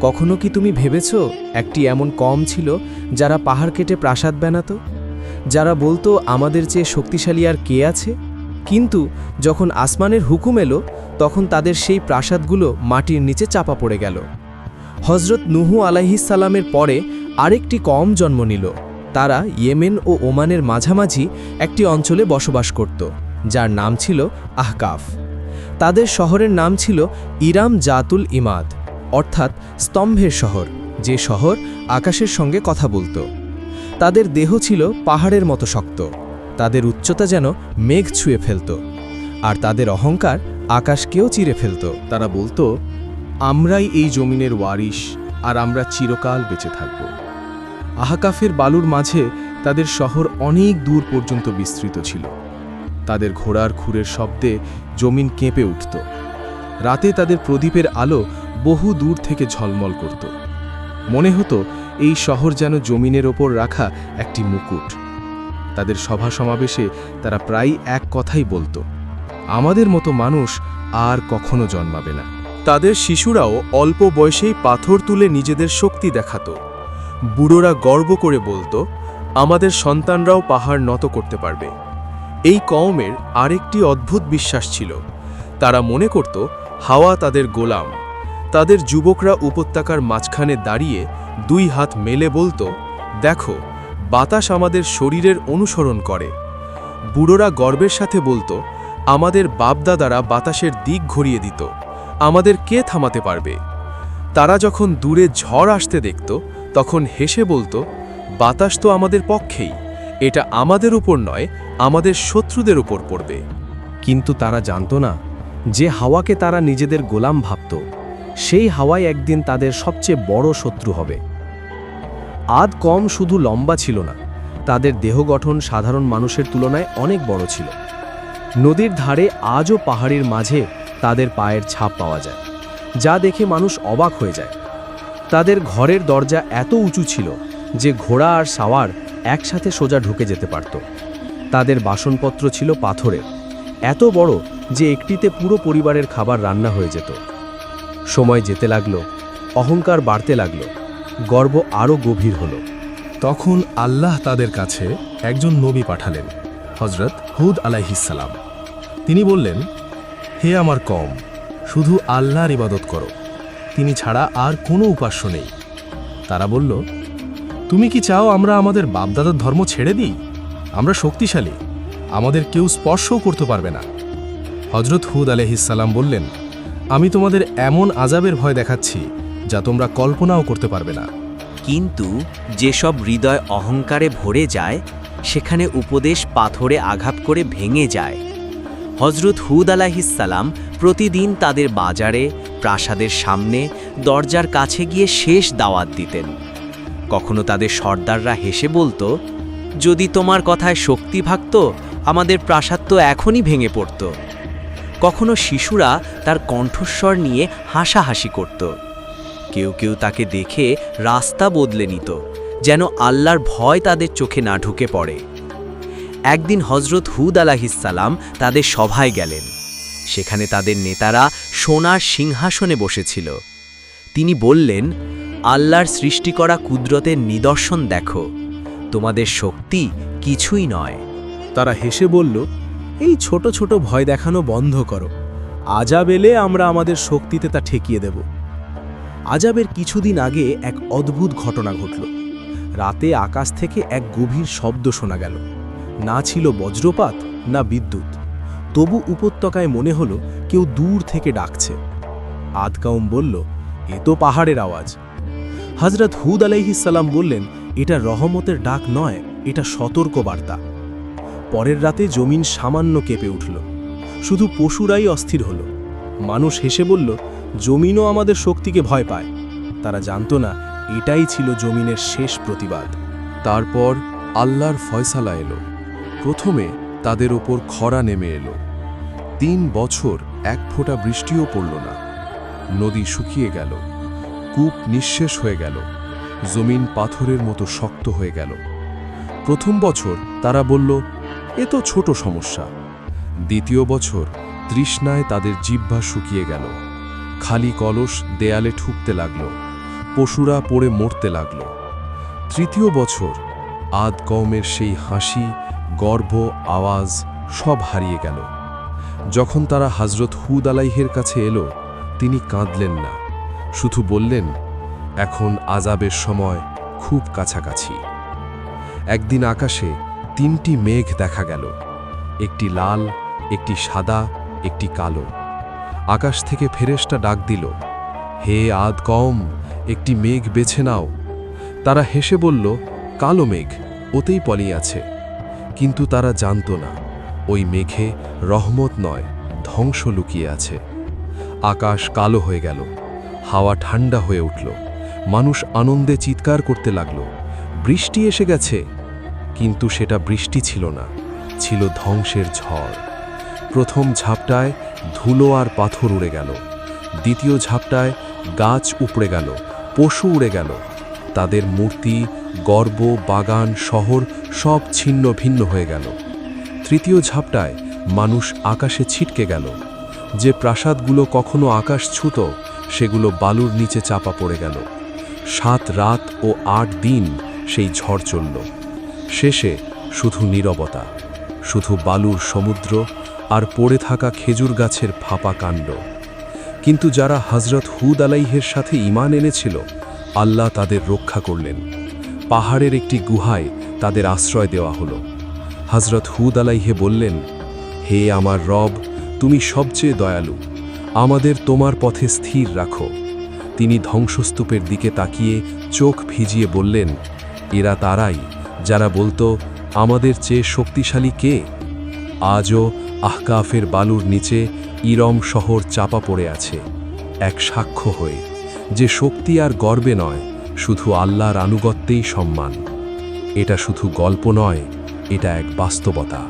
কখনো কি তুমি ভেবেছ একটি এমন কম ছিল যারা পাহাড় কেটে প্রাসাদ বানাতো, যারা বলতো আমাদের চেয়ে শক্তিশালী আর কে আছে? কিন্তু যখন আসমানের হুকুম এলো তখন তাদের সেই প্রাসাদগুলো মাটির নিচে চাপা পড়ে গেল। হজরত নুহু আলাইহিস সালামের পরে আরেকটি কম জন্ম নিল। তারা ইয়েমেন ও ওমানের মাঝামাঝি একটি অঞ্চলে বসবাস করত, যার নাম ছিল আহকাফ। তাদের শহরের নাম ছিল ইরাম জাতুল ইমাদ, অর্থাৎ স্তম্ভের শহর, যে শহর আকাশের সঙ্গে কথা বলত। তাদের দেহ ছিল পাহাড়ের মতো শক্ত, তাদের উচ্চতা যেন মেঘ ছুঁয়ে ফেলত, আর তাদের অহংকার আকাশকেও চিরে ফেলত। তারা বলতো, আমরাই এই জমিনের ওয়ারিশ, আর আমরা চিরকাল বেঁচে থাকব। আহকাফের বালুর মাঝে তাদের শহর অনেক দূর পর্যন্ত বিস্তৃত ছিল। তাদের ঘোড়ার খুরের শব্দে জমিন কেঁপে উঠত। রাতে তাদের প্রদীপের আলো বহু দূর থেকে ঝলমল করত। মনে হতো এই শহর যেন জমিনের ওপর রাখা একটি মুকুট। তাদের সভা সমাবেশে তারা প্রায় এক কথাই বলতো, আমাদের মতো মানুষ আর কখনো জন্মাবে না। তাদের শিশুরাও অল্প বয়সেই পাথর তুলে নিজেদের শক্তি দেখাতো। বুড়োরা গর্ব করে বলতো, আমাদের সন্তানরাও পাহাড় নত করতে পারবে। এই কওমের আরেকটি অদ্ভুত বিশ্বাস ছিল। তারা মনে করত হাওয়া তাদের গোলাম। তাদের যুবকরা উপত্যকার মাঝখানে দাঁড়িয়ে দুই হাত মেলে বলতো, দেখো, বাতাস আমাদের শরীরের অনুসরণ করে। বুড়োরা গর্বের সাথে বলতো, আমাদের বাপদাদারা বাতাসের দিক ঘুরিয়ে দিত, আমাদের কে থামাতে পারবে? তারা যখন দূরে ঝড় আসতে দেখত তখন হেসে বলতো, বাতাস তো আমাদের পক্ষেই, এটা আমাদের উপর নয়, আমাদের শত্রুদের উপর পড়বে। কিন্তু তারা জানত না যে হাওয়াকে তারা নিজেদের গোলাম ভাবত, সেই হাওয়াই একদিন তাদের সবচেয়ে বড় শত্রু হবে। আদ কম শুধু লম্বা ছিল না, তাদের দেহ গঠন সাধারণ মানুষের তুলনায় অনেক বড় ছিল। নদীর ধারে আজও পাহাড়ের মাঝে তাদের পায়ের ছাপ পাওয়া যায়, যা দেখে মানুষ অবাক হয়ে যায়। তাদের ঘরের দরজা এত উঁচু ছিল যে ঘোড়া আর সাওয়ার একসাথে সোজা ঢুকে যেতে পারত। তাদের বাসনপত্র ছিল পাথরের, এত বড় যে একটিতে পুরো পরিবারের খাবার রান্না হয়ে যেত। সময় যেতে লাগলো, অহংকার বাড়তে লাগলো, গর্ব আরও গভীর হলো। তখন আল্লাহ তাদের কাছে একজন নবী পাঠালেন, হজরত হুদ আলাইহিস সালাম। তিনি বললেন, হে আমার কওম, শুধু আল্লাহর ইবাদত করো, তিনি ছাড়া আর কোনো উপাস্য নেই। তারা বলল, তুমি কি চাও আমরা আমাদের বাপদাদার ধর্ম ছেড়ে দিই? আমরা শক্তিশালী, আমাদের কেউ স্পর্শও করতে পারবে না। হজরত হুদ আলাইহিস সালাম বললেন, আমি তোমাদের এমন আযাবের ভয় দেখাচ্ছি যা তোমরা কল্পনাও করতে পারবে না। কিন্তু যেসব হৃদয় অহংকারে ভরে যায় সেখানে উপদেশ পাথরে আঘাত করে ভেঙে যায়। হজরত হুদ আলাইহিস সালাম প্রতিদিন তাদের বাজারে, প্রাসাদের সামনে, দরজার কাছে গিয়ে শেষ দাওয়াত দিতেন। কখনো তাদের সর্দাররা হেসে বলতো, যদি তোমার কথায় শক্তি ভাগত আমাদের প্রাসাদ তো এখনই ভেঙে পড়ত। কখনো শিশুরা তার কণ্ঠস্বর নিয়ে হাসাহাসি করত। কেউ কেউ তাকে দেখে রাস্তা বদলে নিত, যেন আল্লাহর ভয় তাদের চোখে না ঢুকে পড়ে। একদিন হজরত হুদ আলাইহিস সালাম তাদের সভায় গেলেন। সেখানে তাদের নেতারা সোনার সিংহাসনে বসেছিল। তিনি বললেন, আল্লাহর সৃষ্টি করা কুদরতের নিদর্শন দেখো, তোমাদের শক্তি কিছুই নয়। তারা হেসে বলল, এই ছোট ছোট ভয় দেখানো বন্ধ করো, আযাব এলে আমরা আমাদের শক্তিতে তা ঠেকিয়ে দেব। আযাবের কিছুদিন আগে এক অদ্ভুত ঘটনা ঘটল। রাতে আকাশ থেকে এক গভীর শব্দ শোনা গেল। না ছিল বজ্রপাত, না বিদ্যুৎ, তবু উপত্যকায় মনে হলো কেউ দূর থেকে ডাকছে। আদ কওম বলল, এ তো পাহাড়ের আওয়াজ। হজরত হুদ আলাইহিস সালাম বললেন, এটা রহমতের ডাক নয়, এটা সতর্ক বার্তা। পরের রাতে জমিন সামান্য কেঁপে উঠল। শুধু পশুরাই অস্থির হল। মানুষ হেসে বলল, জমিনও আমাদের শক্তিকে ভয় পায়। তারা জানত না এটাই ছিল জমিনের শেষ প্রতিবাদ। তারপর আল্লাহর ফয়সালা এলো। প্রথমে তাদের ওপর খরা নেমে এলো। 3 বছর এক ফোঁটা বৃষ্টিও পড়ল না। নদী শুকিয়ে গেল, কূপ নিঃশেষ হয়ে গেল, জমিন পাথরের মতো শক্ত হয়ে গেল। প্রথম বছর তারা বলল, এ তো ছোট সমস্যা। দ্বিতীয় বছর তৃষ্ণায় তাদের জিহ্বা শুকিয়ে গেল, খালি কলস দেয়ালে ঠুকতে লাগল। পশুরা পড়ে মরতে লাগল। তৃতীয় বছর আদ কওমের সেই হাসি, গর্ব, আওয়াজ সব হারিয়ে গেল। যখন তারা হযরত হুদ আলাইহির কাছে এলো, তিনি কাঁদলেন না, শুধু বললেন, এখন আযাবের সময় খুব কাছাকাছি। একদিন আকাশে 3টি মেঘ দেখা গেল, একটি লাল, একটি সাদা, একটি কালো। আকাশ থেকে ফেরেশতা ডাক দিল, হে আদ কওম, একটি মেঘ বেছে নাও। তারা হেসে বলল, কালো মেঘ, ওতেই পলি আছে। কিন্তু তারা জানত না, ওই মেঘে রহমত নয়, ধ্বংস লুকিয়ে আছে। আকাশ কালো হয়ে গেল, হাওয়া ঠান্ডা হয়ে উঠল, মানুষ আনন্দে চিৎকার করতে লাগল, বৃষ্টি এসে গেছে। কিন্তু সেটা বৃষ্টি ছিল না, ছিল ধ্বংসের ঝড়। প্রথম ঝাপটায় ধুলো আর পাথর উড়ে গেল, দ্বিতীয় ঝাপটায় গাছ উপড়ে গেল, পশু উড়ে গেল, তাদের মূর্তি, গর্ব, বাগান, শহর সব ছিন্ন ভিন্ন হয়ে গেল। তৃতীয় ঝাপটায় মানুষ আকাশে ছিটকে গেল, যে প্রাসাদগুলো কখনো আকাশ ছুঁত সেগুলো বালুর নিচে চাপা পড়ে গেল। 7 রাত ও 8 দিন সেই ঝড় চলল। শেষে শুধু নীরবতা, শুধু বালুর সমুদ্র আর পড়ে থাকা খেজুর গাছের ফাঁপা কাণ্ড। কিন্তু যারা হযরত হুদ আলাইহির সাথে ঈমান এনেছিল, আল্লাহ তাদের রক্ষা করলেন। পাহাড়ের একটি গুহায় তাদের আশ্রয় দেওয়া হলো। হযরত হুদ আলাইহি বললেন, হে আমার রব, তুমি সবচেয়ে দয়ালু, আমাদের তোমার পথে স্থির রাখো। তিনি ধ্বংসস্তূপের দিকে তাকিয়ে চোখ ভিজিয়ে বললেন, এরা তারাই যারা বলতো, আমাদের চেয়ে শক্তিশালী কে? আজও আহকাফের বালুর নিচে ইরম শহর চাপা পড়ে আছে, এক সাক্ষ্য হয়ে যে শক্তি আর গর্বে নয়, শুধু আল্লাহর আনুগত্যেই সম্মান। এটা শুধু গল্প নয়, এটা এক বাস্তবতা।